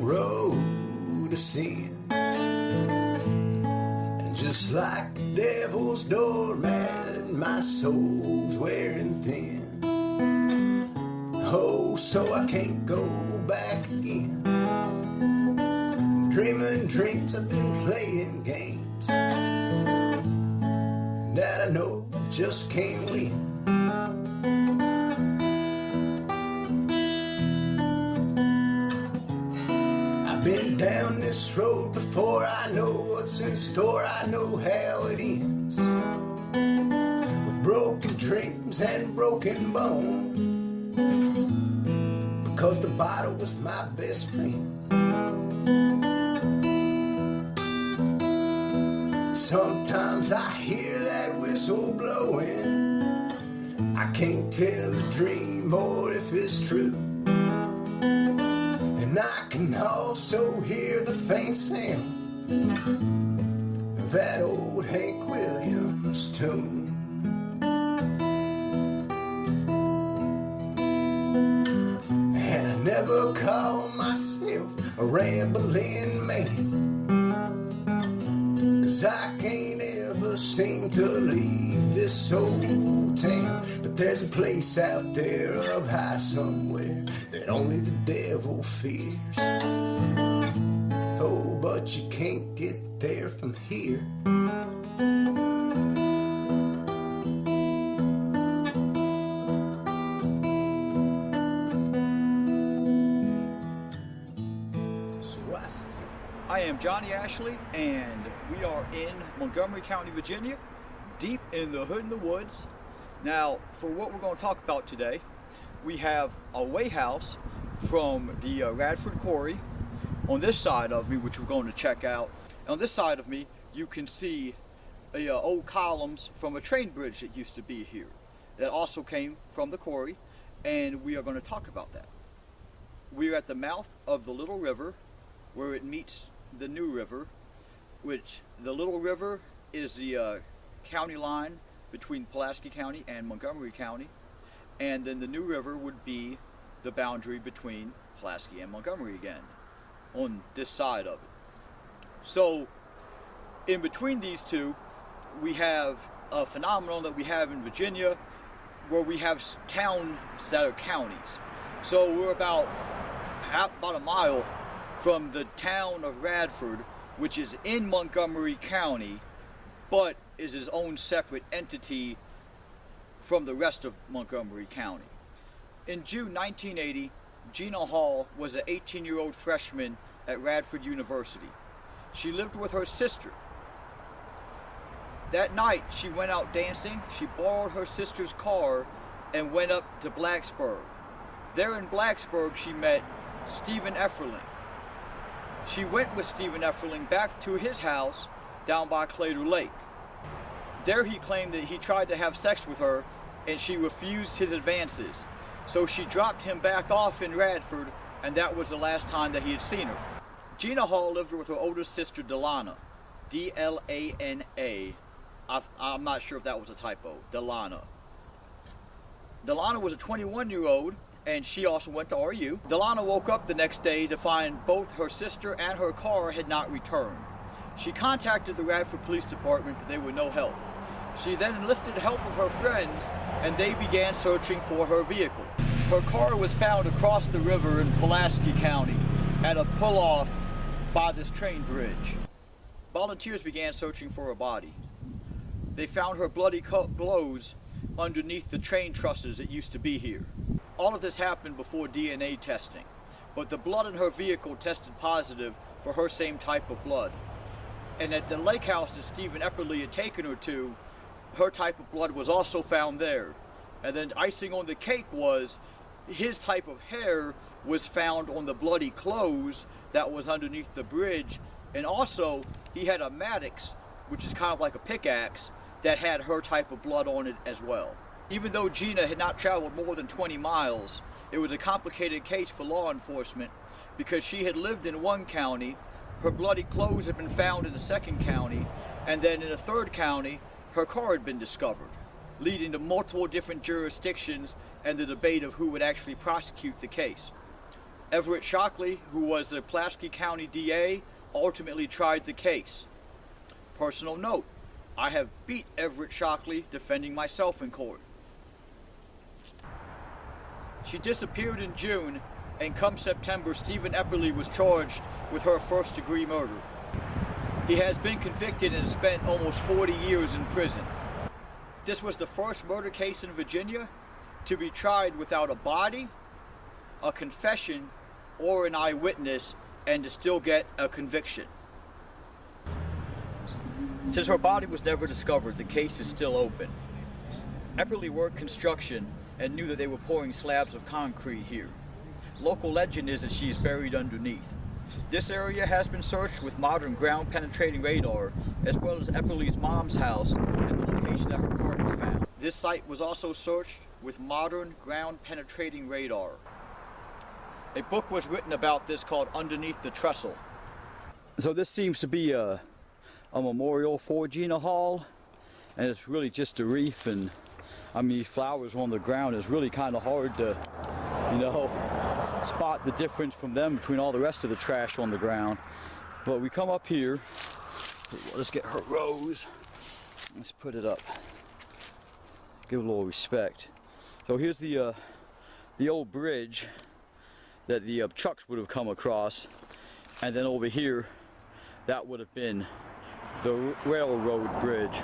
road to sin. And just like the devil's doormat, my soul's wearing thin. Oh, so I can't go back again. Dreaming dreams, I've been playing games that I know I just can't win. I've been down this road before, I know what's in store, I know how it ends. With broken dreams and broken bones, because the bottle was my best friend. Sometimes I hear that whistle blowing, I can't tell a dream or if it's true. And I can also hear the faint sound of that old Hank Williams tune. And I never call myself a rambling man, 'cause I can't ever seem to leave this old town. But there's a place out there up high somewhere that only the devil fears. Oh, but you can't get there from here. I am Johnny Ashley, and we are in Montgomery County, Virginia, deep in the hood in the woods. Now, for what we're going to talk about today, we have a way house from the Radford Quarry on this side of me, which we're going to check out. And on this side of me, you can see old columns from a train bridge that used to be here. That also came from the quarry, and we are going to talk about that. We're at the mouth of the Little River, where it meets the New River, which the Little River is the county line between Pulaski County and Montgomery County, and then the New River would be the boundary between Pulaski and Montgomery again on this side of it. So in between these two, we have a phenomenon that we have in Virginia where we have towns that are counties. So we're about a mile from the town of Radford, which is in Montgomery County, but is its own separate entity from the rest of Montgomery County. In June 1980, Gina Hall was an 18-year-old freshman at Radford University. She lived with her sister. That night, she went out dancing. She borrowed her sister's car and went up to Blacksburg. There in Blacksburg, she met Stephen Efferling. She went with Stephen Efferling back to his house down by Clater Lake. There he claimed that he tried to have sex with her and she refused his advances. So she dropped him back off in Radford, and that was the last time that he had seen her. Gina Hall lived with her older sister Delana, D-L-A-N-A. I'm not sure if that was a typo, Delana. Delana was a 21-year-old, and she also went to RU. Delana woke up the next day to find both her sister and her car had not returned. She contacted the Radford Police Department, but they were no help. She then enlisted help of her friends, and they began searching for her vehicle. Her car was found across the river in Pulaski County at a pull-off by this train bridge. Volunteers began searching for her body. They found her bloody clothes underneath the train trusses that used to be here. All of this happened before DNA testing, but the blood in her vehicle tested positive for her same type of blood. And at the lake house that Stephen Epperly had taken her to, her type of blood was also found there. And then icing on the cake was his type of hair was found on the bloody clothes that was underneath the bridge. And also he had a Maddox, which is kind of like a pickaxe, that had her type of blood on it as well. Even though Gina had not traveled more than 20 miles, it was a complicated case for law enforcement because she had lived in one county, her bloody clothes had been found in the second county, and then in a third county, her car had been discovered, leading to multiple different jurisdictions and the debate of who would actually prosecute the case. Everett Shockley, who was the Pulaski County DA, ultimately tried the case. Personal note, I have beat Everett Shockley defending myself in court. She disappeared in June, and come September, Stephen Epperly was charged with her first-degree murder. He has been convicted and spent almost 40 years in prison. This was the first murder case in Virginia to be tried without a body, a confession, or an eyewitness, and to still get a conviction. Since her body was never discovered, the case is still open. Epperly worked construction and knew that they were pouring slabs of concrete here. Local legend is that she's buried underneath. This area has been searched with modern ground-penetrating radar, as well as Epperly's mom's house and the location that her car was found. This site was also searched with modern ground-penetrating radar. A book was written about this called Underneath the Trestle. So this seems to be a memorial for Gina Hall, and it's really just a reef, and I mean, flowers on the ground is really kind of hard to, spot the difference from them between all the rest of the trash on the ground. But we come up here, let's get her rose, let's put it up, give a little respect. So here's the old bridge that the trucks would have come across, and then over here, that would have been the railroad bridge.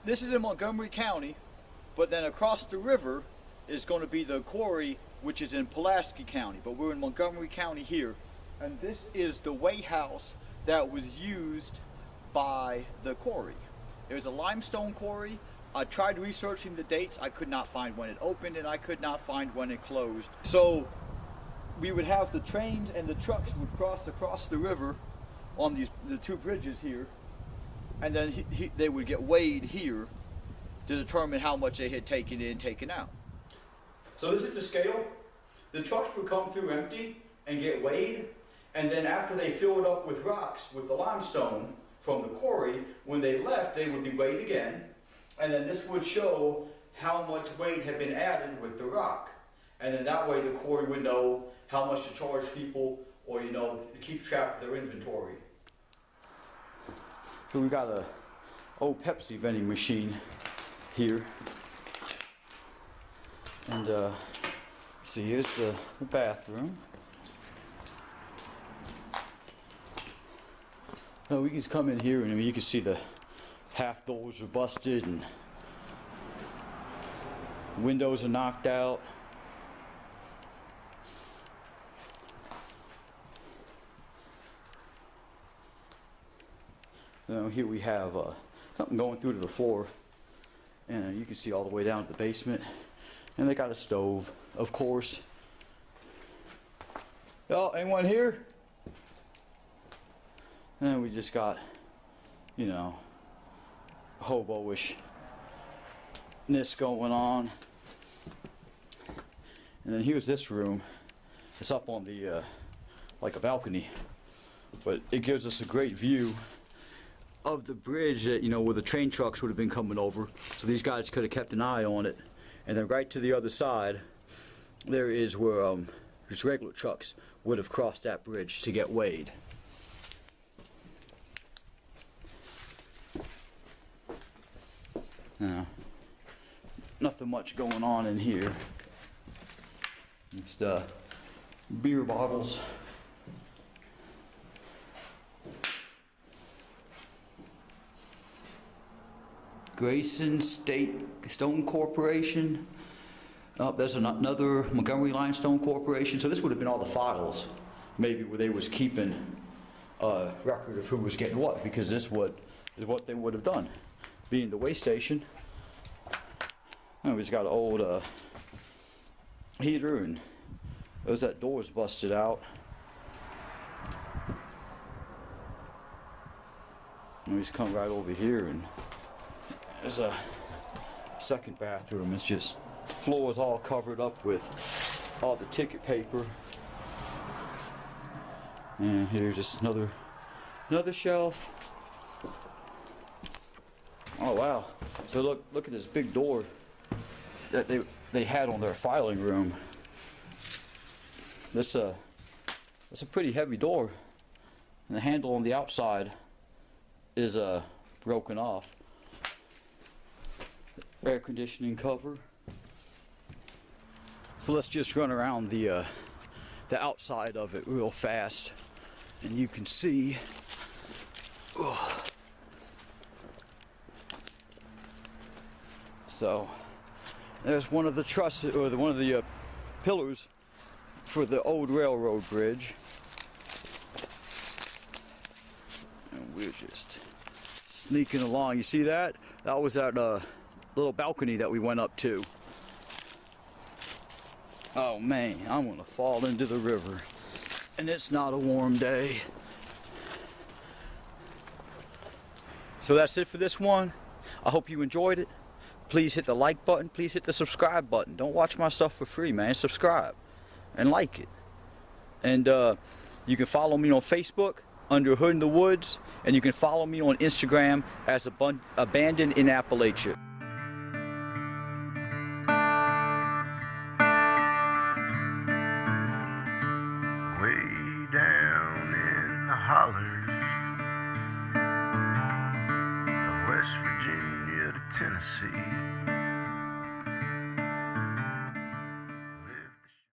This is in Montgomery County, but then across the river is going to be the quarry, which is in Pulaski County, but we're in Montgomery County here. And this is the way house that was used by the quarry. It was a limestone quarry. I tried researching the dates. I could not find when it opened, and I could not find when it closed. So we would have the trains and the trucks would cross across the river on the two bridges here, and then they would get weighed here to determine how much they had taken in, taken out. So this is the scale. The trucks would come through empty and get weighed, and then after they filled up with rocks, with the limestone from the quarry, when they left, they would be weighed again, and then this would show how much weight had been added with the rock. And then that way the quarry would know how much to charge people, or to keep track of their inventory. So we got a old Pepsi vending machine here. And see, here's the bathroom. Now we can just come in here, and you can see the half doors are busted and windows are knocked out. Now here we have something going through to the floor, and you can see all the way down to the basement. And they got a stove, of course. Oh, anyone here? And we just got, hobo-ishness going on. And then here's this room. It's up on the, like a balcony. But it gives us a great view of the bridge that, where the train trucks would have been coming over. So these guys could have kept an eye on it. And then right to the other side, there is where just regular trucks would have crossed that bridge to get weighed. Now, nothing much going on in here. It's the beer bottles. Grayson State Stone Corporation. There's another Montgomery Limestone Corporation. So this would have been all the files, maybe, where they was keeping a record of who was getting what, because this is what they would have done, being the weigh station. And we've got an old heater, and that door's busted out. And we just come right over here, and there's a second bathroom. It's just floor is all covered up with all the ticket paper. And here's just another shelf. Oh wow! So look at this big door that they had on their filing room. That's a pretty heavy door, and the handle on the outside is broken off. Air conditioning cover. So let's just run around the outside of it real fast, and you can see. So there's one of the trusses, or one of the pillars for the old railroad bridge, and we're just sneaking along. You see that? That was that little balcony that we went up to. Oh man, I'm gonna fall into the river, and it's not a warm day. So that's it for this one. I hope you enjoyed it. Please hit the like button. Please hit the subscribe button. Don't watch my stuff for free, man. Subscribe and like it. And you can follow me on Facebook under Hood in the Woods, and you can follow me on Instagram as Abandoned in Appalachia. Way down in the hollers of West Virginia to Tennessee.